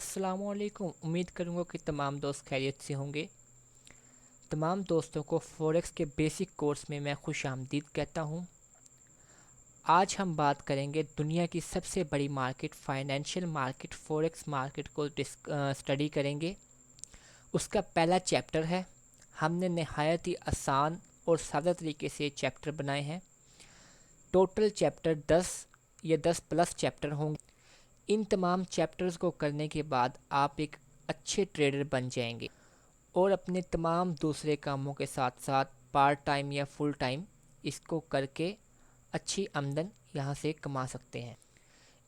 अस्सलाम वालेकुम। उम्मीद करूँगा कि तमाम दोस्त खैरियत से होंगे। तमाम दोस्तों को फॉरेक्स के बेसिक कोर्स में मैं खुश आमदीद कहता हूँ। आज हम बात करेंगे दुनिया की सबसे बड़ी market financial market forex market को स्टडी करेंगे। उसका पहला चैप्टर है। हमने नहायत ही आसान और सादा तरीके से चैप्टर बनाए हैं। टोटल चैप्टर 10 या 10 प्लस चैप्टर होंगे। इन तमाम चैप्टर्स को करने के बाद आप एक अच्छे ट्रेडर बन जाएंगे और अपने तमाम दूसरे कामों के साथ साथ पार्ट टाइम या फुल टाइम इसको करके अच्छी आमदन यहाँ से कमा सकते हैं।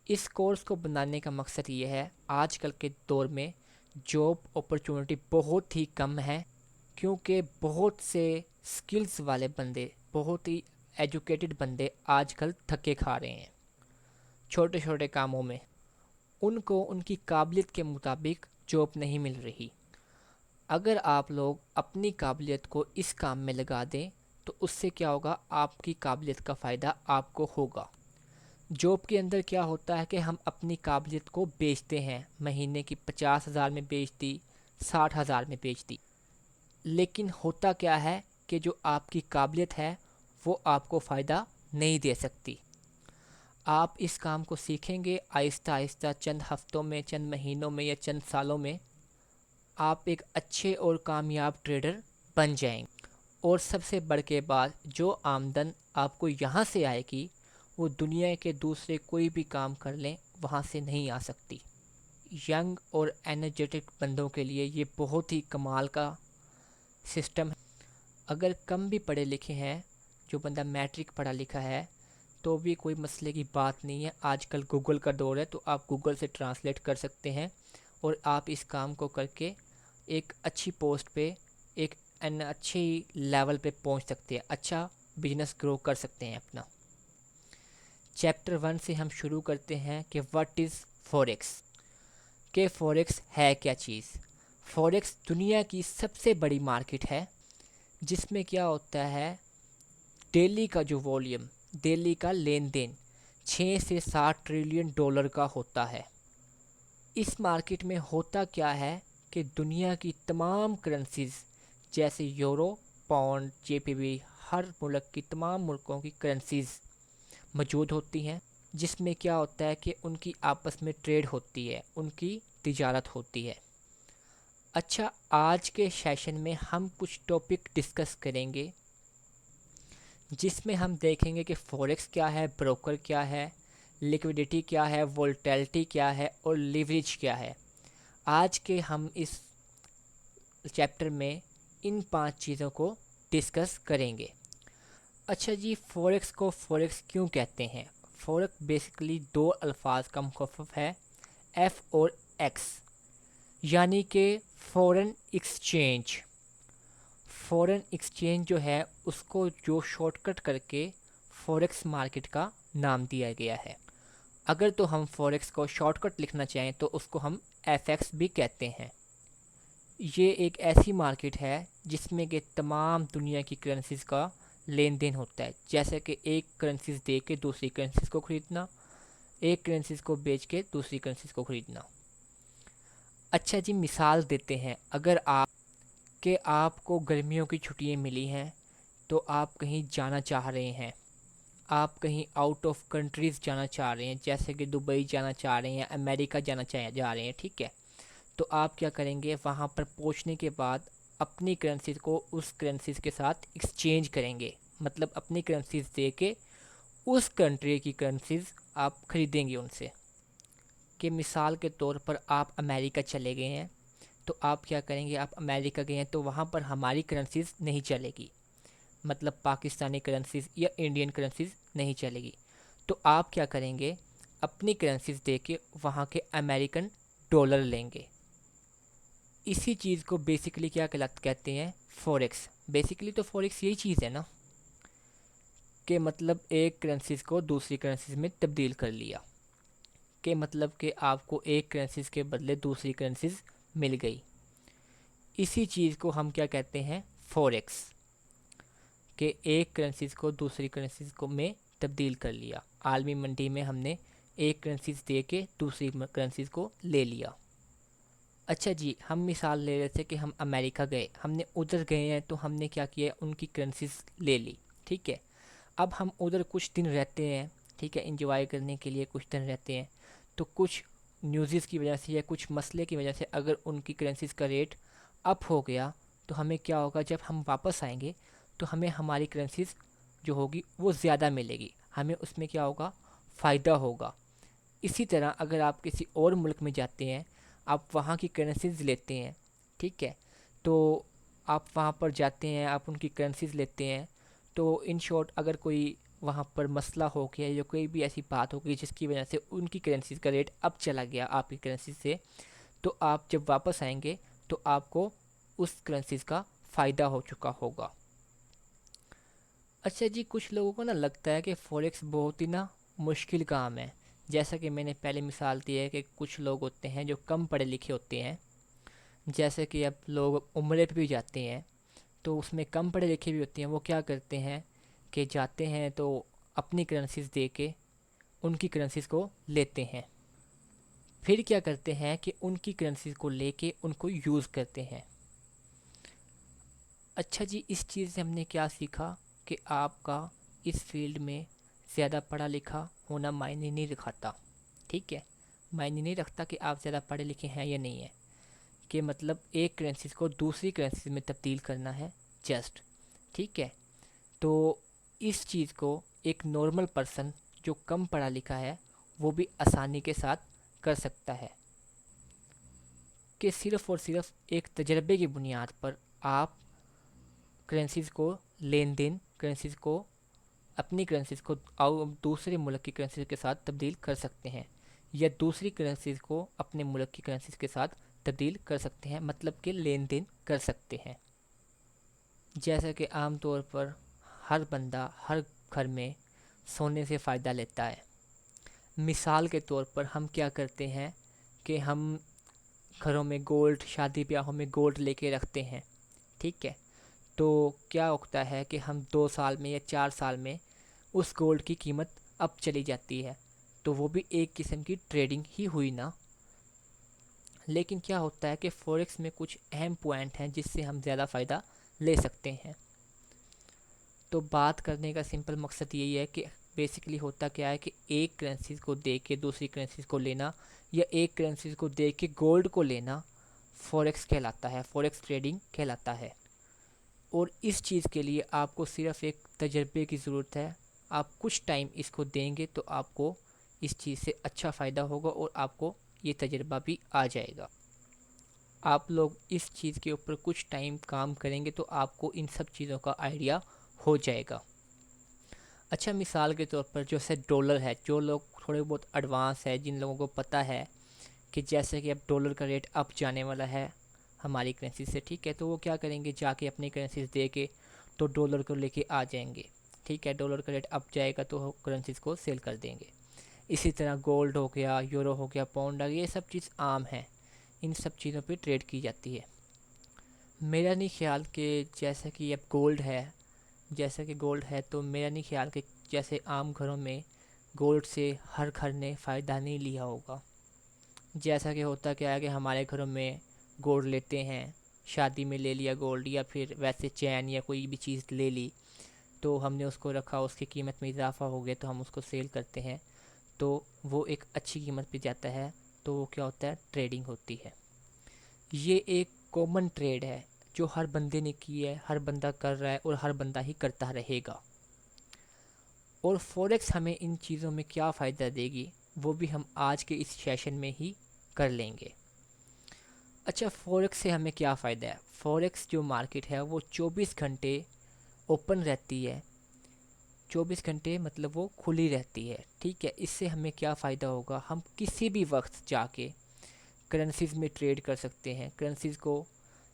इस कोर्स को बनाने का मकसद ये है, आजकल के दौर में जॉब अपॉर्चुनिटी बहुत ही कम है, क्योंकि बहुत से स्किल्स वाले बंदे, बहुत ही एजुकेटेड बंदे आजकल धक्के खा रहे हैं छोटे छोटे कामों में। उनको उनकी काबिलियत के मुताबिक जॉब नहीं मिल रही। अगर आप लोग अपनी काबिलियत को इस काम में लगा दें तो उससे क्या होगा, आपकी काबिलियत का फ़ायदा आपको होगा। जॉब के अंदर क्या होता है कि हम अपनी काबिलियत को बेचते हैं, महीने की 50,000 में बेच दी, 60,000 में बेच दी। लेकिन होता क्या है कि जो आपकी काबिलियत है वो आपको फ़ायदा नहीं दे सकती। आप इस काम को सीखेंगे आहिस्ता आहिस्ता, चंद हफ्तों में, चंद महीनों में या चंद सालों में आप एक अच्छे और कामयाब ट्रेडर बन जाएंगे। और सबसे बढ़ के बाद जो आमदन आपको यहाँ से आएगी वो दुनिया के दूसरे कोई भी काम कर लें वहाँ से नहीं आ सकती। यंग और एनर्जेटिक बंदों के लिए ये बहुत ही कमाल का सिस्टम है। अगर कम भी पढ़े लिखे हैं, जो बंदा मैट्रिक पढ़ा लिखा है, तो भी कोई मसले की बात नहीं है। आजकल गूगल का दौर है तो आप गूगल से ट्रांसलेट कर सकते हैं और आप इस काम को करके एक अच्छी पोस्ट पे, एक अच्छी लेवल पे पहुंच सकते हैं, अच्छा बिजनेस ग्रो कर सकते हैं अपना। चैप्टर 1 से हम शुरू करते हैं कि व्हाट इज़ फॉरेक्स, कि फॉरेक्स है क्या चीज़। फॉरेक्स दुनिया की सबसे बड़ी मार्केट है जिसमें क्या होता है, डेली का जो वॉल्यूम, डेली का लेन देन 6 से 7 ट्रिलियन डॉलर का होता है। इस मार्केट में होता क्या है कि दुनिया की तमाम करेंसीज जैसे यूरो, पाउंड, जेपीबी, हर मुल्क की, तमाम मुल्कों की करेंसीज मौजूद होती हैं, जिसमें क्या होता है कि उनकी आपस में ट्रेड होती है, उनकी तिजारत होती है। अच्छा, आज के सेशन में हम कुछ टॉपिक डिस्कस करेंगे जिसमें हम देखेंगे कि फॉरेक्स क्या है, ब्रोकर क्या है, लिक्विडिटी क्या है, वोलेटिलिटी क्या है और लीवरेज क्या है। आज के हम इस चैप्टर में इन 5 चीज़ों को डिस्कस करेंगे। अच्छा जी, फॉरेक्स को फॉरेक्स क्यों कहते हैं? फॉरेक्स बेसिकली दो अल्फाज का मुखफ़्फ़ है, एफ और एक्स, यानी कि फॉरेन एक्सचेंज। फॉरेन एक्सचेंज जो है उसको जो शॉर्टकट करके फॉरेक्स मार्केट का नाम दिया गया है। अगर तो हम फॉरेक्स को शॉर्टकट लिखना चाहें तो उसको हम एफएक्स भी कहते हैं। ये एक ऐसी मार्केट है जिसमें कि तमाम दुनिया की करेंसीज का लेन देन होता है, जैसे कि एक करेंसीज दे के दूसरी करेंसीज को ख़रीदना, एक करेंसीज को बेच के दूसरी करेंसीज को ख़रीदना। अच्छा जी, मिसाल देते हैं। अगर आपको गर्मियों की छुट्टियां मिली हैं तो आप कहीं जाना चाह रहे हैं, आप कहीं आउट ऑफ कंट्रीज़ जाना चाह रहे हैं, जैसे कि दुबई जाना चाह रहे हैं, अमेरिका जा रहे हैं, ठीक है। तो आप क्या करेंगे, वहाँ पर पहुँचने के बाद अपनी करेंसीज को उस करेंसीज के साथ एक्सचेंज करेंगे, मतलब अपनी करेंसीज दे के उस कंट्री की करेंसीज आप ख़रीदेंगे उनसे। कि मिसाल के तौर पर आप अमेरिका चले गए हैं तो आप क्या करेंगे, आप अमेरिका गए हैं तो वहाँ पर हमारी करेंसीज नहीं चलेगी, मतलब पाकिस्तानी करेंसीज या इंडियन करेंसीज नहीं चलेगी। तो आप क्या करेंगे, अपनी करेंसीज दे के वहाँ के अमेरिकन डॉलर लेंगे। इसी चीज़ को बेसिकली क्या कहते हैं, फॉरेक्स। बेसिकली तो फॉरेक्स यही चीज़ है ना, कि मतलब एक करेंसीज को दूसरी करेंसीज में तब्दील कर लिया, कि मतलब कि आपको एक करेंसीज के बदले दूसरी करेंसीज मिल गई। इसी चीज़ को हम क्या कहते हैं, फॉरेक्स, कि एक करेंसीज को दूसरी करेंसीज को में तब्दील कर लिया। आलमी मंडी में हमने एक करेंसीज दे के दूसरी करेंसीज को ले लिया। اچھا جی، ہم مثال لے رہے تھے کہ ہم امریکہ گئے، ہم نے ادھر گئے ہیں تو ہم نے کیا کیا، ان کی کرنسیز لے لی، ٹھیک ہے۔ اب ہم ادھر کچھ دن رہتے ہیں، ٹھیک ہے، انجوائے کرنے کے لیے کچھ دن رہتے ہیں، تو کچھ نیوزز کی وجہ سے یا کچھ مسئلے کی وجہ سے اگر ان کی کرنسیز کا ریٹ اپ ہو گیا تو ہمیں کیا ہوگا، جب ہم واپس آئیں گے تو ہمیں ہماری کرنسیز جو ہوگی وہ زیادہ ملے گی، ہمیں اس میں کیا ہوگا، فائدہ ہوگا۔ اسی طرح اگر آپ کسی اور ملک میں جاتے ہیں، آپ وہاں کی کرنسیز لیتے ہیں، ٹھیک ہے، تو آپ وہاں پر جاتے ہیں، آپ ان کی کرنسیز لیتے ہیں، تو ان شارٹ اگر کوئی وہاں پر مسئلہ ہو گیا یا کوئی بھی ایسی بات ہو گئی جس کی وجہ سے ان کی کرنسیز کا ریٹ اب چلا گیا آپ کی کرنسیز سے، تو آپ جب واپس آئیں گے تو آپ کو اس کرنسیز کا فائدہ ہو چکا ہوگا۔ اچھا جی، کچھ لوگوں کو نا لگتا ہے کہ فوریکس بہت ہی نا مشکل کام ہے، جیسا کہ میں نے پہلے مثال دی ہے کہ کچھ لوگ ہوتے ہیں جو کم پڑھے لکھے ہوتے ہیں، جیسے کہ اب لوگ عمرے پہ بھی جاتے ہیں تو اس میں کم پڑھے لکھے بھی ہوتے ہیں، وہ کیا کرتے ہیں کہ جاتے ہیں تو اپنی کرنسیز دے کے ان کی کرنسیز کو لیتے ہیں، پھر کیا کرتے ہیں کہ ان کی کرنسیز کو لے کے ان کو یوز کرتے ہیں۔ اچھا جی، اس چیز سے ہم نے کیا سیکھا کہ آپ کا اس فیلڈ میں زیادہ پڑھا لکھا ہونا معنی نہیں رکھتا، ٹھیک ہے، معنی نہیں رکھتا کہ آپ زیادہ پڑھے لکھے ہیں یا نہیں ہیں، کہ مطلب ایک کرنسیز کو دوسری کرنسیز میں تبدیل کرنا ہے جسٹ، ٹھیک ہے۔ تو اس چیز کو ایک نارمل پرسن جو کم پڑھا لکھا ہے وہ بھی آسانی کے ساتھ کر سکتا ہے، کہ صرف اور صرف ایک تجربے کی بنیاد پر آپ کرنسیز کو لین دین، کرنسیز کو اپنی کرنسیز کو دوسرے ملک کی کرنسیز کے ساتھ تبدیل کر سکتے ہیں، یا دوسری کرنسیز کو اپنے ملک کی کرنسیز کے ساتھ تبدیل کر سکتے ہیں، مطلب کہ لین دین کر سکتے ہیں۔ جیسا کہ عام طور پر ہر بندہ ہر گھر میں سونے سے فائدہ لیتا ہے، مثال کے طور پر ہم کیا کرتے ہیں کہ ہم گھروں میں گولڈ، شادی بیاہوں میں گولڈ لے کے رکھتے ہیں، ٹھیک ہے، تو کیا ہوتا ہے کہ ہم 2 سال میں یا 4 سال میں اس گولڈ کی قیمت اب چلی جاتی ہے، تو وہ بھی ایک قسم کی ٹریڈنگ ہی ہوئی نا۔ لیکن کیا ہوتا ہے کہ فوریکس میں کچھ اہم پوائنٹ ہیں جس سے ہم زیادہ فائدہ لے سکتے ہیں۔ تو بات کرنے کا سمپل مقصد یہی ہے کہ بیسیکلی ہوتا کیا ہے کہ ایک کرنسیز کو دے کے دوسری کرنسیز کو لینا، یا ایک کرنسیز کو دے کے گولڈ کو لینا فوریکس کہلاتا ہے، فوریکس ٹریڈنگ کہلاتا ہے۔ اور اس چیز کے لیے آپ کو صرف ایک تجربے کی ضرورت ہے، آپ کچھ ٹائم اس کو دیں گے تو آپ کو اس چیز سے اچھا فائدہ ہوگا اور آپ کو یہ تجربہ بھی آ جائے گا۔ آپ لوگ اس چیز کے اوپر کچھ ٹائم کام کریں گے تو آپ کو ان سب چیزوں کا آئیڈیا ہو جائے گا۔ اچھا، مثال کے طور پر جیسے ڈالر ہے، جو لوگ تھوڑے بہت ایڈوانس ہے، جن لوگوں کو پتہ ہے کہ جیسے کہ اب ڈالر کا ریٹ اپ جانے والا ہے ہماری کرنسی سے، ٹھیک ہے، تو وہ کیا کریں گے، جا کے اپنی کرنسیز دے کے تو ڈالر کو لے کے آ جائیں گے، ٹھیک ہے، ڈالر کا ریٹ اپ جائے گا تو کرنسیز کو سیل کر دیں گے۔ اسی طرح گولڈ ہو گیا، یورو ہو گیا، پاؤنڈ آ گیا، یہ سب چیز عام ہیں، ان سب چیزوں پہ ٹریڈ کی جاتی ہے۔ میرا نہیں خیال کہ جیسا کہ اب گولڈ ہے، جیسا کہ گولڈ ہے تو میرا نہیں خیال کہ جیسے عام گھروں میں گولڈ سے ہر گھر نے فائدہ نہیں لیا ہوگا۔ جیسا کہ ہوتا کیا ہے کہ ہمارے گھروں میں گولڈ لیتے ہیں، شادی میں لے لیا گولڈ، یا پھر ویسے چین یا کوئی بھی چیز لے لی تو ہم نے اس کو رکھا، اس کی قیمت میں اضافہ ہو گیا تو ہم اس کو سیل کرتے ہیں، تو وہ ایک اچھی قیمت پہ جاتا ہے، تو وہ کیا ہوتا ہے، ٹریڈنگ ہوتی ہے۔ یہ ایک کامن ٹریڈ ہے جو ہر بندے نے کی ہے، ہر بندہ کر رہا ہے اور ہر بندہ ہی کرتا رہے گا۔ اور فوریکس ہمیں ان چیزوں میں کیا فائدہ دے گی وہ بھی ہم آج کے اس سیشن میں ہی کر لیں گے۔ اچھا، فوریکس سے ہمیں کیا فائدہ ہے؟ فوریکس جو مارکیٹ ہے وہ 24 گھنٹے اوپن رہتی ہے، 24 گھنٹے مطلب وہ کھلی رہتی ہے، ٹھیک ہے۔ اس سے ہمیں کیا فائدہ ہوگا، ہم کسی بھی وقت جا کے کرنسیز میں ٹریڈ کر سکتے ہیں، کرنسیز کو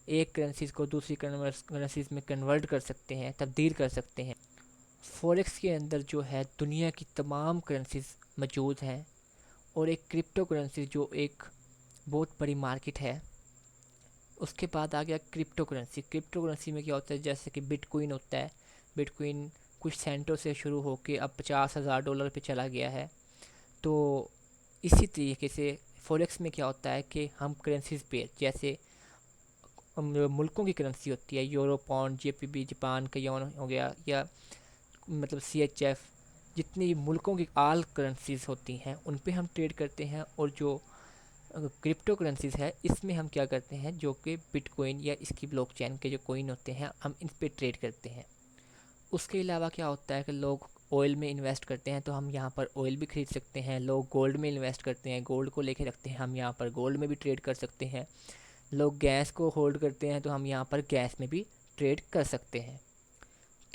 ایک کرنسیز کو دوسری کرنسیز میں کنورٹ کر سکتے ہیں، تبدیل کر سکتے ہیں۔ فوریکس کے اندر جو ہے دنیا کی تمام کرنسیز موجود ہیں، اور ایک کرپٹو کرنسی جو ایک بہت بڑی مارکیٹ ہے۔ اس کے بعد آ گیا کرپٹو کرنسی۔ کرپٹو کرنسی میں کیا ہوتا ہے، جیسے کہ بٹ کوئن ہوتا ہے، بٹ کوئن کچھ سینٹوں سے شروع ہو کے اب $50,000 پہ چلا گیا ہے، تو اسی طریقے سے फॉरेक्स में क्या होता है कि हम करेंसीज पे जैसे मुल्कों की करेंसी होती है, यूरो, पाउंड, जेपीबी, जापान का योन हो गया, या मतलब CHF, जितनी मुल्कों की आल करेंसीज होती हैं उन पे हम ट्रेड करते हैं। और जो क्रिप्टो करेंसीज है इसमें हम क्या करते हैं, जो कि बिटकॉइन या इसकी ब्लॉकचेन के जो कॉइन होते हैं हम इन पे ट्रेड करते हैं। उसके अलावा क्या होता है कि लोग ऑयल में इन्वेस्ट करते हैं तो हम यहाँ पर ऑयल भी खरीद सकते हैं। लोग गोल्ड में इन्वेस्ट करते हैं, गोल्ड को लेके रखते हैं, हम यहाँ पर गोल्ड में भी ट्रेड कर सकते हैं। लोग गैस को होल्ड करते हैं तो हम यहाँ पर गैस में भी ट्रेड कर सकते हैं।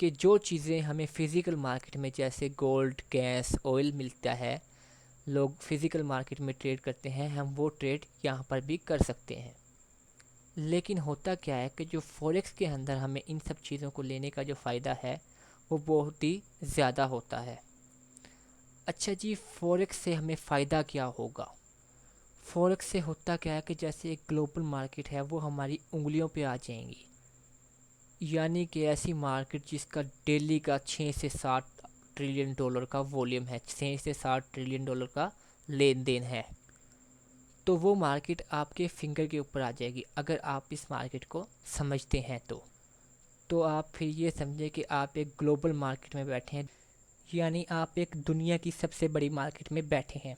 कि जो चीज़ें हमें फ़िज़िकल मार्केट में जैसे गोल्ड, गैस, ऑयल मिलता है, लोग फ़िज़िकल मार्केट में ट्रेड करते हैं, हम वो ट्रेड यहाँ पर भी कर सकते हैं। लेकिन होता क्या है कि जो फॉरेक्स के अंदर हमें इन सब चीज़ों को लेने का जो फ़ायदा है वो बहुत ही ज़्यादा होता है। अच्छा जी, फॉरेक्स से हमें फ़ायदा क्या होगा? फॉरेक्स से होता क्या है कि जैसे एक ग्लोबल मार्केट है वो हमारी उंगलियों पे आ जाएंगी। यानी कि ऐसी मार्केट जिसका डेली का 6 से 7 ट्रिलियन डॉलर का वॉल्यूम है, 6 से 7 ट्रिलियन डॉलर का लेन देन है, तो वो मार्केट आपके फिंगर के ऊपर आ जाएगी अगर आप इस मार्केट को समझते हैं तो आप फिर ये समझे कि आप एक ग्लोबल मार्केट में बैठे हैं, यानी आप एक दुनिया की सबसे बड़ी मार्केट में बैठे हैं।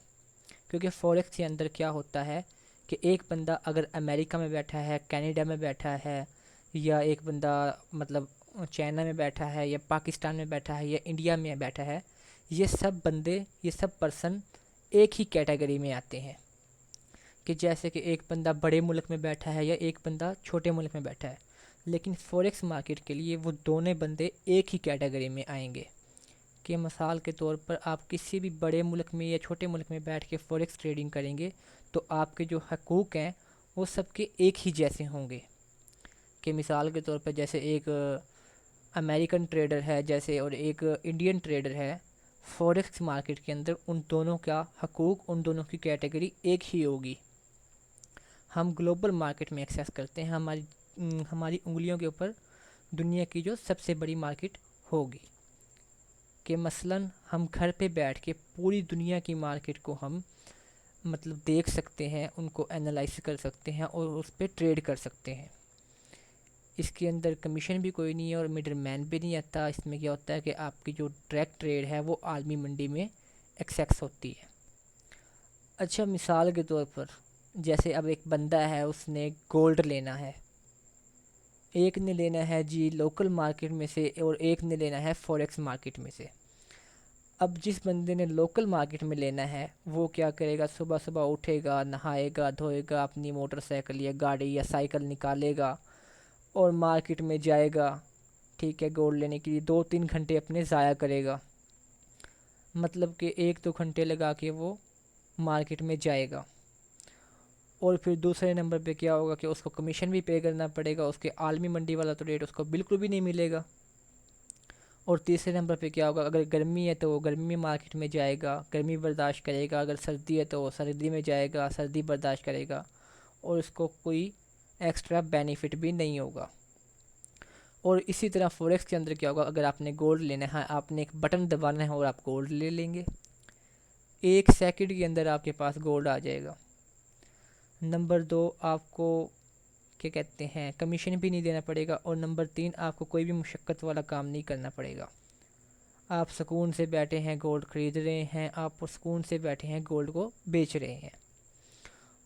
क्योंकि फॉरेक्स के अंदर क्या होता है कि एक बंदा अगर अमेरिका में बैठा है, कनाडा में बैठा है, या एक बंदा मतलब चाइना में बैठा है, या पाकिस्तान में बैठा है, या इंडिया में बैठा है, ये सब बंदे, ये सब पर्सन एक ही कैटेगरी में आते हैं। कि जैसे कि एक बंदा बड़े मुल्क में बैठा है या एक बंदा छोटे मुल्क में बैठा है, लेकिन फॉरेक्स मार्केट के लिए वो दोनों बंदे एक ही कैटेगरी में आएंगे। कि मिसाल के तौर पर आप किसी भी बड़े मुल्क में या छोटे मुल्क में बैठ के फॉरेक्स ट्रेडिंग करेंगे तो आपके जो हकूक़ हैं वो सबके एक ही जैसे होंगे। कि मिसाल के तौर पर जैसे एक अमेरिकन ट्रेडर है जैसे और एक इंडियन ट्रेडर है, फॉरेक्स मार्केट के अंदर उन दोनों का हकूक़, उन दोनों की कैटेगरी एक ही होगी। हम ग्लोबल मार्केट में एक्सेस करते हैं, हमारी उंगलियों के ऊपर दुनिया की जो सबसे बड़ी मार्केट होगी। कि मसलन हम घर पे बैठ के पूरी दुनिया की मार्केट को हम मतलब देख सकते हैं, उनको एनालाइज कर सकते हैं और उस पर ट्रेड कर सकते हैं। इसके अंदर कमीशन भी कोई नहीं है और मिडल मैन भी नहीं आता। इसमें क्या होता है कि आपकी जो डायरेक्ट ट्रेड है वो आलमी मंडी में एक्सेस होती है। अच्छा, मिसाल के तौर पर जैसे अब एक बंदा है, उसने गोल्ड लेना है, एक ने लेना है जी लोकल मार्केट में से और एक ने लेना है फॉरेक्स मार्केट में से। अब जिस बंदे ने लोकल मार्केट में लेना है वो क्या करेगा, सुबह सुबह उठेगा, नहाएगा धोएगा, अपनी मोटरसाइकिल या गाड़ी या साइकिल निकालेगा और मार्केट में जाएगा, ठीक है, गोल्ड लेने के लिए 2-3 घंटे अपने ज़ाया करेगा। मतलब कि 1-2 घंटे लगा के वो मार्केट में जाएगा। और फिर दूसरे नंबर पे क्या होगा कि उसको कमीशन भी पे करना पड़ेगा, उसके आलमी मंडी वाला तो रेट उसको बिल्कुल भी नहीं मिलेगा। और तीसरे नंबर पे क्या होगा, अगर गर्मी है तो वो गर्मी में मार्केट में जाएगा, गर्मी बर्दाश्त करेगा, अगर सर्दी है तो वो सर्दी में जाएगा, सर्दी बर्दाश्त करेगा और उसको कोई एक्स्ट्रा बेनिफिट भी नहीं होगा। और इसी तरह फॉरेक्स के अंदर क्या होगा, अगर आपने गोल्ड लेना है, आपने एक बटन दबाना है और आप गोल्ड ले लेंगे, 1 सेकंड के अंदर आपके पास गोल्ड आ जाएगा। नंबर 2, आपको क्या कहते हैं कमीशन भी नहीं देना पड़ेगा। और नंबर 3, आपको कोई भी मुशक्क़त वाला काम नहीं करना पड़ेगा। आप सुकून से बैठे हैं, गोल्ड ख़रीद रहे हैं, आप सुकून से बैठे हैं, गोल्ड को बेच रहे हैं।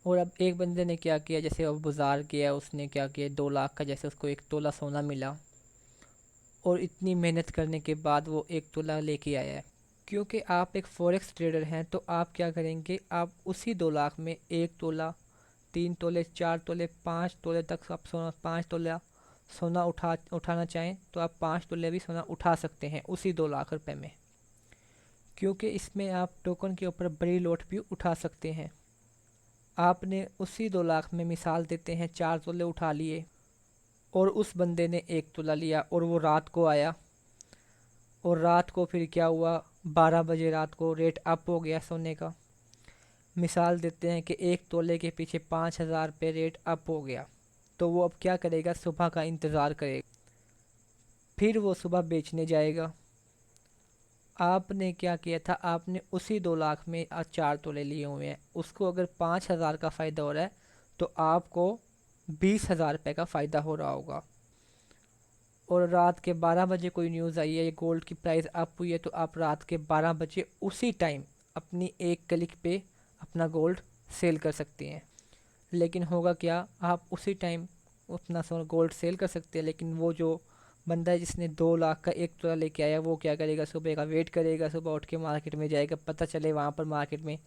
और अब एक बंदे ने क्या किया, जैसे अब बाज़ार गया, उसने क्या किया, 2 लाख का जैसे उसको 1 तोला सोना मिला और इतनी मेहनत करने के बाद वो 1 तोला लेके आया है। क्योंकि आप एक फॉरेक्स ट्रेडर हैं तो आप क्या करेंगे, आप उसी 2 लाख में 1 तोला, 3 तोले, 4 तोले, 5 तोले तक आप सोना, 5 तोला सोना उठाना चाहें तो आप 5 तोले भी सोना उठा सकते हैं उसी 2 लाख रुपए में। क्योंकि इसमें आप टोकन के ऊपर बड़ी लॉट भी उठा सकते हैं। आपने उसी 2 लाख में मिसाल देते हैं 4 तोले उठा लिए और उस बंदे ने 1 तोला लिया और वो रात को आया और रात को फिर क्या हुआ, 12 बजे रात को रेट अप हो गया सोने का। मिसाल देते हैं कि 1 तोले के पीछे 5,000 पे रेट अप हो गया, तो वो अब क्या करेगा, सुबह का इंतज़ार करेगा, फिर वो सुबह बेचने जाएगा। आपने क्या किया था, आपने उसी 2 लाख में 4 तोले लिए हुए हैं, उसको अगर 5,000 का फ़ायदा हो रहा है तो आपको 20,000 रुपये का फ़ायदा हो रहा होगा। और रात के 12 बजे कोई न्यूज़ आई है, ये गोल्ड की प्राइस अप हुई है, तो आप रात के 12 बजे उसी टाइम अपनी एक क्लिक पे अपना गोल्ड सेल कर सकते हैं। लेकिन होगा क्या, आप उसी टाइम अपना गोल्ड सेल कर सकते हैं, लेकिन वो जो बंदा है जिसने 2 लाख का एक तोला लेके आया, वो क्या करेगा, सुबह का वेट करेगा, सुबह उठ के मार्केट में जाएगा, पता चले वहाँ पर मार्केट में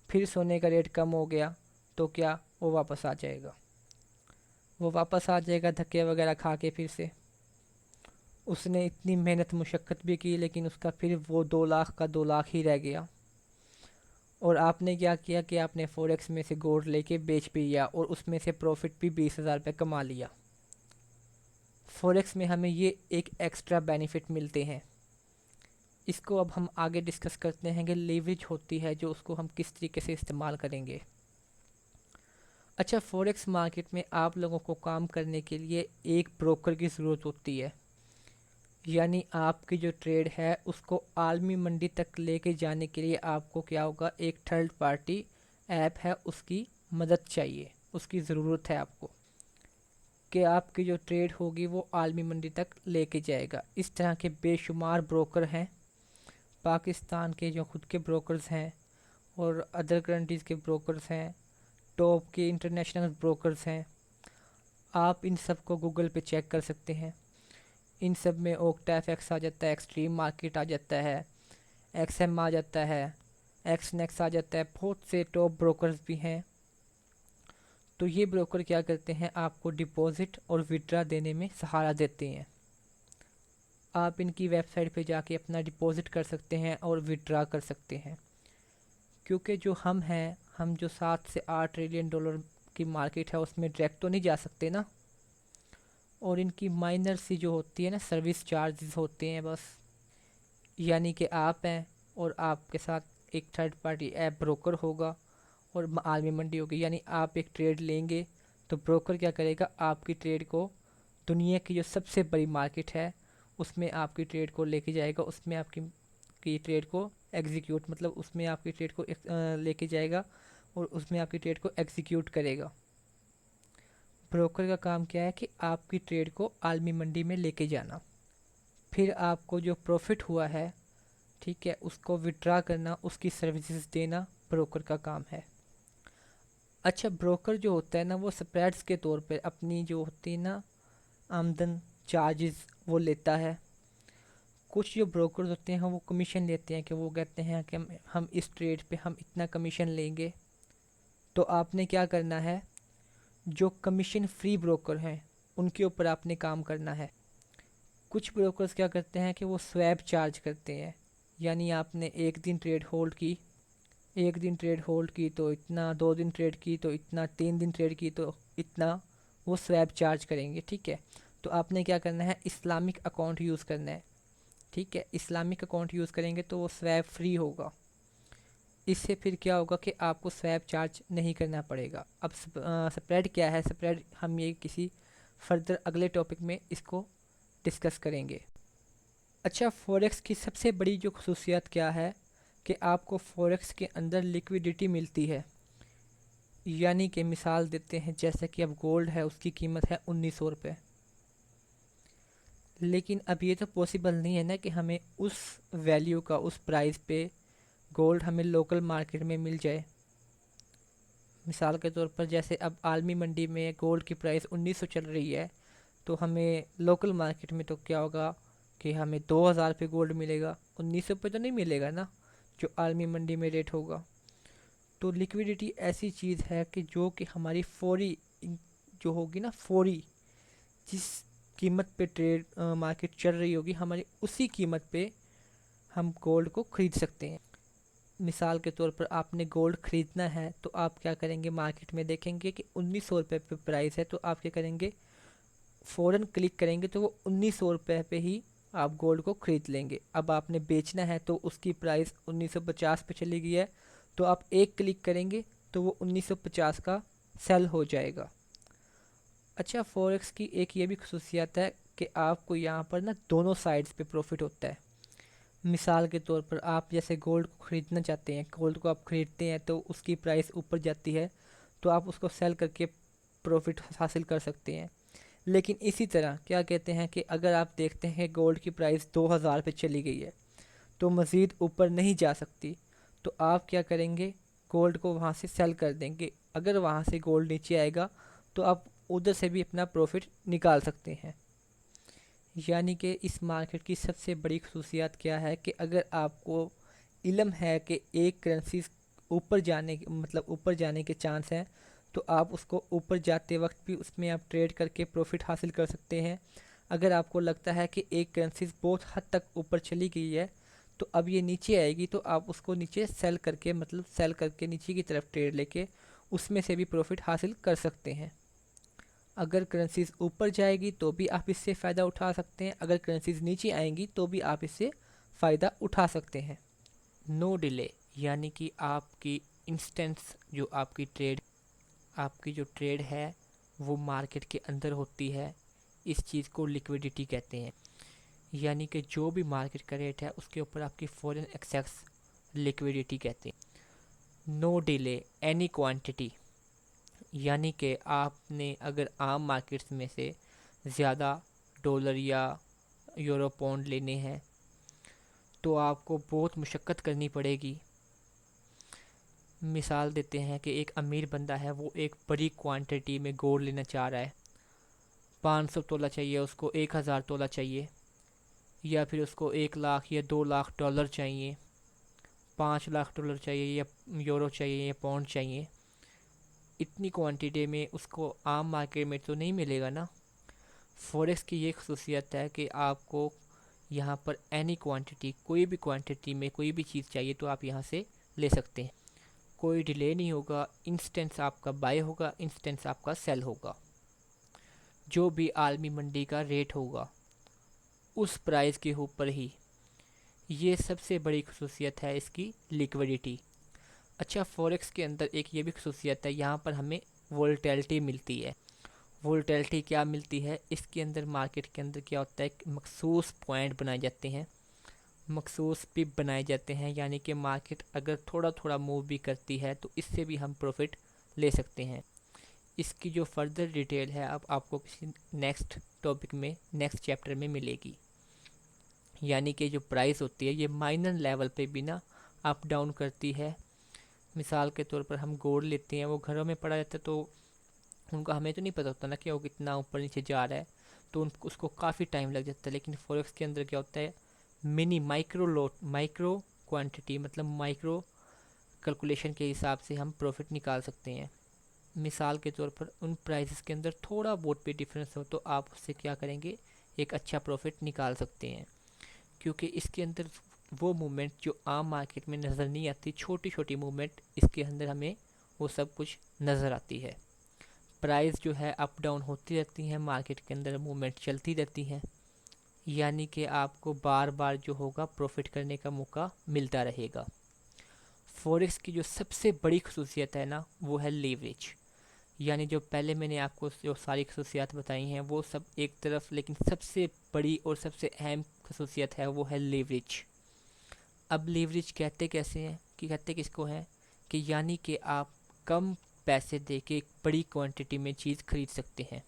फिर सोने का रेट कम हो गया, तो क्या वो वापस आ जाएगा, वो वापस आ जाएगा धक्के वगैरह खा के फिर से। उसने इतनी मेहनत मुशक्क़त भी की, लेकिन उसका फिर वो 2 लाख का 2 लाख ही रह गया। और आपने क्या किया कि आपने फॉरेक्स में से गोल्ड लेके बेच भी दिया और उसमें से प्रॉफिट भी 20,000 रुपये कमा लिया। फॉरेक्स में हमें ये एक एक्स्ट्रा बेनिफिट मिलते हैं। इसको अब हम आगे डिस्कस करते हैं कि लीवरेज होती है जो, उसको हम किस तरीके से इस्तेमाल करेंगे। अच्छा, फॉरेक्स मार्केट में आप लोगों को काम करने के लिए एक ब्रोकर की ज़रूरत होती है, यानी आपकी जो ट्रेड है उसको आलमी मंडी तक लेके जाने के लिए आपको क्या होगा, एक थर्ड पार्टी ऐप है उसकी मदद चाहिए, उसकी ज़रूरत है आपको, कि आपकी जो ट्रेड होगी वो आलमी मंडी तक लेके जाएगा। इस तरह के बेशुमार ब्रोकर हैं पाकिस्तान के, जो खुद के ब्रोकर्स हैं और अदर कंट्रीज़ के ब्रोकर्स हैं, टॉप के इंटरनेशनल ब्रोकर्स हैं। आप इन सब को गूगल पे चेक कर सकते हैं। इन सब में OctaFX आ जाता है, एक्सट्रीम मार्केट आ जाता है, XM आ जाता है, XNext आ जाता है, बहुत से टॉप ब्रोकर्स भी हैं। तो ये ब्रोकर क्या करते हैं, आपको डिपॉजिट और विड्रा देने में सहारा देते हैं। आप इनकी वेबसाइट पे जाके अपना डिपॉजिट कर सकते हैं और विड्रा कर सकते हैं, क्योंकि जो हम हैं, हम जो 7 से 8 ट्रिलियन डॉलर की मार्केट है उसमें डायरेक्ट तो नहीं जा सकते ना, और इनकी माइनर सी जो होती है ना सर्विस चार्जेस होते हैं बस। यानी कि आप हैं और आपके साथ एक थर्ड पार्टी ऐप ब्रोकर होगा और आलमी मंडी होगी, यानी आप एक ट्रेड लेंगे तो ब्रोकर क्या करेगा, आपकी ट्रेड को दुनिया की जो सबसे बड़ी मार्केट है उसमें आपकी ट्रेड को लेके जाएगा, उसमें आपकी की ट्रेड को एग्जीक्यूट, मतलब उसमें आपकी ट्रेड को लेके जाएगा और उसमें आपकी ट्रेड को एग्जीक्यूट करेगा। ब्रोकर का काम क्या है कि आपकी ट्रेड को आलमी मंडी में लेके जाना, फिर आपको जो प्रॉफिट हुआ है, ठीक है, उसको विड्रा करना, उसकी सर्विसेज देना ब्रोकर का काम है। अच्छा, ब्रोकर जो होता है ना वो स्प्रेड्स के तौर पर अपनी जो होती है ना आमदन चार्जेस वो लेता है। कुछ जो ब्रोकर्स होते हैं वो कमीशन लेते हैं, कि वो कहते हैं कि हम इस ट्रेड पे हम इतना कमीशन लेंगे। तो आपने क्या करना है, जो कमीशन फ्री ब्रोकर हैं उनके ऊपर आपने काम करना है। कुछ ब्रोकर्स क्या करते हैं कि वो स्वैप चार्ज करते हैं, यानी आपने एक दिन ट्रेड होल्ड की, एक दिन ट्रेड होल्ड की तो इतना, 2 दिन ट्रेड की तो इतना, 3 दिन ट्रेड की तो इतना, वो स्वैप चार्ज करेंगे। ठीक है, तो आपने क्या करना है, इस्लामिक अकाउंट यूज़ करना है। ठीक है, इस्लामिक अकाउंट यूज़ करेंगे तो वो स्वैप फ्री होगा। इससे फिर क्या होगा कि आपको स्वैप चार्ज नहीं करना पड़ेगा। अब स्प्रेड क्या है, स्प्रेड हम ये किसी फर्दर अगले टॉपिक में इसको डिस्कस करेंगे। अच्छा, फॉरेक्स की सबसे बड़ी जो खसूसियत क्या है कि आपको फॉरेक्स के अंदर लिक्विडिटी मिलती है। यानी कि मिसाल देते हैं, जैसे कि अब गोल्ड है उसकी कीमत है 1900 रुपये, लेकिन अब ये तो पॉसिबल नहीं है ना कि हमें उस वैल्यू का, उस प्राइस पे गोल्ड हमें लोकल मार्केट में मिल जाए। मिसाल के तौर पर जैसे अब आलमी मंडी में गोल्ड की प्राइस 1900 चल रही है, तो हमें लोकल मार्केट में तो क्या होगा कि हमें 2000 पे गोल्ड मिलेगा, 1900 पे तो नहीं मिलेगा ना जो आलमी मंडी में रेट होगा। तो लिक्विडिटी ऐसी चीज़ है कि जो कि हमारी फौरी जो होगी ना, फौरी जिस कीमत पे ट्रेड मार्केट चल रही होगी, हमारी उसी कीमत पे हम गोल्ड को ख़रीद सकते हैं। मिसाल के तौर पर आपने गोल्ड ख़रीदना है तो आप क्या करेंगे, मार्केट में देखेंगे कि 1900 रुपये पे प्राइस है, तो आप क्या करेंगे, फ़ौरन क्लिक करेंगे तो वो 1900 रुपये पे ही आप गोल्ड को ख़रीद लेंगे। अब आपने बेचना है तो उसकी प्राइस 1950 पे चली गई है, तो आप एक क्लिक करेंगे तो वो 1950 का सेल हो जाएगा। अच्छा, फॉरेक्स की एक ये भी खसूसियत है कि आपको यहाँ पर ना दोनों साइड्स पे प्रॉफिट होता है। مثال के तौर पर आप जैसे गोल्ड को ख़रीदना चाहते हैं, गोल्ड को आप ख़रीदते हैं तो उसकी प्राइस ऊपर जाती है तो आप उसको सेल करके प्रॉफिट हासिल कर सकते हैं। लेकिन इसी तरह क्या कहते हैं कि अगर आप देखते हैं कि गोल्ड की प्राइस 2000 पे चली गई है तो मज़ीद ऊपर नहीं जा सकती, तो आप क्या करेंगे, गोल्ड को वहाँ से सेल कर देंगे। अगर वहाँ से गोल्ड नीचे आएगा तो आप उधर से भी अपना प्रॉफिट निकाल सकते हैं। यानी कि इस मार्केट की सबसे बड़ी खसूसियात क्या है कि अगर आपको इल्म है कि एक करेंसी ऊपर जाने मतलब ऊपर जाने के चांस हैं, तो आप उसको ऊपर जाते वक्त भी उसमें आप ट्रेड करके प्रॉफिट हासिल कर सकते हैं। अगर आपको लगता है कि एक करेंसी बहुत हद तक ऊपर चली गई है तो अब ये नीचे आएगी, तो आप उसको नीचे सेल करके मतलब सेल करके नीचे की तरफ ट्रेड लेके उसमें से भी प्रॉफिट हासिल कर सकते हैं। अगर करेंसीज़ ऊपर जाएगी तो भी आप इससे फ़ायदा उठा सकते हैं, अगर करेंसीज़ नीचे आएंगी तो भी आप इससे फ़ायदा उठा सकते हैं। नो डिले, यानी कि आपकी इंस्टेंस जो आपकी जो ट्रेड है वो मार्केट के अंदर होती है। इस चीज़ को लिक्विडिटी कहते हैं, यानी कि जो भी मार्केट का रेट है उसके ऊपर आपकी फॉरेन एक्सेस लिक्विडिटी कहते हैं। नो डिले एनी क्वांटिटी, यानी कि आपने अगर आम मार्केट्स में से ज़्यादा डॉलर या यूरो पाउंड लेने हैं तो आपको बहुत मुशक्क़त करनी पड़ेगी। मिसाल देते हैं कि एक अमीर बंदा है, वो एक बड़ी क्वांटिटी में गोल्ड लेना चाह रहा है, 500 तोला चाहिए उसको, 1000 तोला चाहिए, या फिर उसको 1 लाख या 2 लाख डॉलर चाहिए, 5 लाख डॉलर चाहिए, या यूरो चाहिए, या पाउंड चाहिए। इतनी क्वांटिटी में उसको आम मार्केट में तो नहीं मिलेगा ना। फॉरेक्स की ये खसूसियत है कि आपको यहाँ पर एनी क्वांटिटी, कोई भी क्वांटिटी में कोई भी चीज़ चाहिए तो आप यहाँ से ले सकते हैं। कोई डिले नहीं होगा, इंस्टेंस आपका बाय होगा, इंस्टेंस आपका सेल होगा। जो भी आलमी मंडी का रेट होगा उस प्राइस के ऊपर ही। ये सबसे बड़ी खसूसियत है इसकी, लिक्विडिटी। अच्छा, फॉरेक्स के अंदर एक ये भी खसूसियत है, यहाँ पर हमें वोलेटिलिटी मिलती है। वोलेटिलिटी क्या मिलती है, इसके अंदर मार्केट के अंदर क्या होता है, मखसूस पॉइंट बनाए जाते हैं, मखसूस पिप बनाए जाते हैं, यानी कि मार्केट अगर थोड़ा थोड़ा मूव भी करती है तो इससे भी हम प्रॉफिट ले सकते हैं। इसकी जो फर्दर डिटेल है अब आपको किसी नेक्स्ट टॉपिक में, नेक्स्ट चैप्टर में मिलेगी। यानी कि जो प्राइस होती है ये माइनर लेवल पे भी ना अप डाउन करती है। मिसाल के तौर पर हम गोल्ड लेते हैं, वो घरों में पड़ा रहता है तो उनका हमें तो नहीं पता होता ना कि वो कितना ऊपर नीचे जा रहा है, तो उसको काफ़ी टाइम लग जाता है। लेकिन फॉरेक्स के अंदर क्या होता है, mini micro lot, micro quantity मतलब माइक्रो कैलकुलेशन के हिसाब से हम प्रॉफिट निकाल सकते हैं। मिसाल के तौर पर उन प्राइसेस के अंदर थोड़ा बहुत भी डिफरेंस हो तो आप उससे क्या करेंगे, एक अच्छा प्रॉफिट निकाल सकते हैं। क्योंकि इसके अंदर वो मूवमेंट जो आम मार्केट में नज़र नहीं आती, छोटी छोटी मूवमेंट, इसके अंदर हमें वो सब कुछ नज़र आती है। प्राइस जो है अप डाउन होती रहती हैं, मार्केट के अंदर मूवमेंट चलती रहती हैं, यानी कि आपको बार बार जो होगा प्रॉफिट करने का मौका मिलता रहेगा। फॉरेक्स की जो सबसे बड़ी खसूसियत है ना वो है लीवरेज, यानी जो पहले मैंने आपको जो सारी खसूसियात बताई हैं वो सब एक तरफ, लेकिन सबसे बड़ी और सबसे अहम खसूसियत है वो है लीवरेज। अब लीवरेज कहते कैसे हैं, कि कहते किसको हैं, कि यानी कि आप कम पैसे दे के एक बड़ी क्वांटिटी में चीज़ खरीद सकते हैं।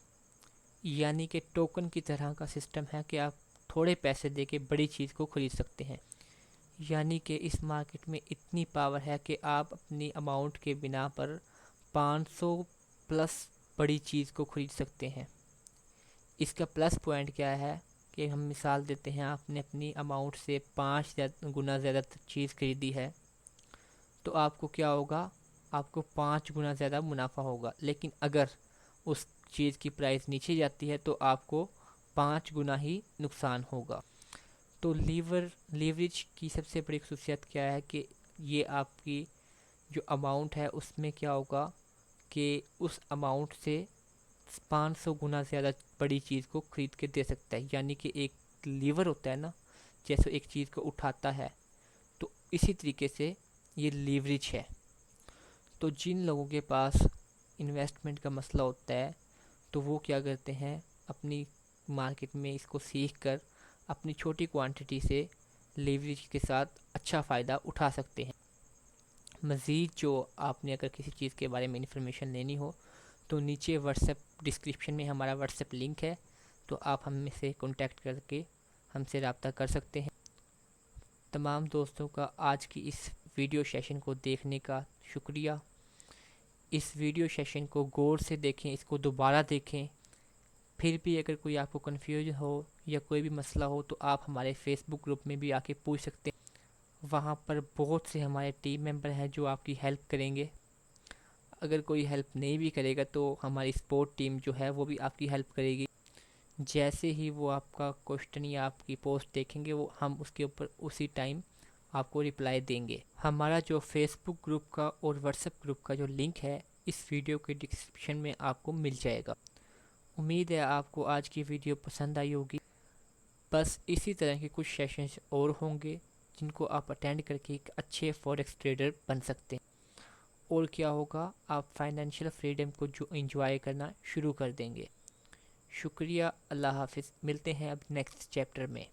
यानी कि टोकन की तरह का सिस्टम है कि आप थोड़े पैसे दे के बड़ी चीज़ को खरीद सकते हैं। यानी कि इस मार्केट में इतनी पावर है कि आप अपनी अमाउंट के बिना पर 500 प्लस बड़ी चीज़ को खरीद सकते हैं। इसका प्लस पॉइंट क्या है कि हम मिसाल देते हैं, आपने अपनी अमाउंट से 5 गुना ज़्यादा चीज़ खरीदी है तो आपको क्या होगा, आपको 5 गुना ज़्यादा मुनाफा होगा। लेकिन अगर उस चीज़ की प्राइस नीचे जाती है तो आपको 5 गुना ही नुकसान होगा। तो लीवरेज की सबसे बड़ी खसूसियत क्या है कि ये आपकी जो अमाउंट है उसमें क्या होगा कि उस अमाउंट से 500 गुना ज़्यादा बड़ी चीज़ को खरीद के दे सकता है। यानी कि एक लीवर होता है ना, जैसे एक चीज़ को उठाता है, तो इसी तरीके से ये लीवरेज है। तो जिन लोगों के पास इन्वेस्टमेंट का मसला होता है तो वो क्या करते हैं, अपनी मार्केट में इसको सीख कर अपनी छोटी क्वांटिटी से لیوریج کے ساتھ اچھا فائدہ اٹھا سکتے ہیں۔ مزید جو آپ نے اگر کسی چیز کے بارے میں انفارمیشن لینی ہو تو نیچے واٹس ایپ ڈسکرپشن میں ہمارا واٹس ایپ لنک ہے، تو آپ ہم سے کانٹیکٹ کر کے ہم سے رابطہ کر سکتے ہیں۔ تمام دوستوں کا آج کی اس ویڈیو سیشن کو دیکھنے کا شکریہ۔ اس ویڈیو سیشن کو غور سے دیکھیں، اس کو دوبارہ دیکھیں۔ پھر بھی اگر کوئی آپ کو کنفیوژن ہو یا کوئی بھی مسئلہ ہو تو آپ ہمارے فیس بک گروپ میں بھی آ کے پوچھ سکتے ہیں۔ وہاں پر بہت سے ہمارے ٹیم ممبر ہیں جو آپ کی ہیلپ کریں گے۔ اگر کوئی ہیلپ نہیں بھی کرے گا تو ہماری سپورٹ ٹیم جو ہے وہ بھی آپ کی ہیلپ کرے گی۔ جیسے ہی وہ آپ کا کوشچن یا آپ کی پوسٹ دیکھیں گے وہ ہم اس کے اوپر اسی ٹائم آپ کو رپلائی دیں گے۔ ہمارا جو فیس بک گروپ کا اور واٹس ایپ گروپ کا جو لنک ہے اس ویڈیو کے ڈسکرپشن میں آپ کو مل جائے گا۔ امید ہے آپ کو آج کی ویڈیو پسند آئی ہوگی۔ بس اسی طرح کے کچھ سیشنز اور ہوں گے جن کو آپ اٹینڈ کر کے ایک اچھے فوریکس ٹریڈر بن سکتے ہیں، اور کیا ہوگا، آپ فائنینشیل فریڈم کو جو انجوائے کرنا شروع کر دیں گے۔ شکریہ، اللہ حافظ، ملتے ہیں اب نیکسٹ چیپٹر میں۔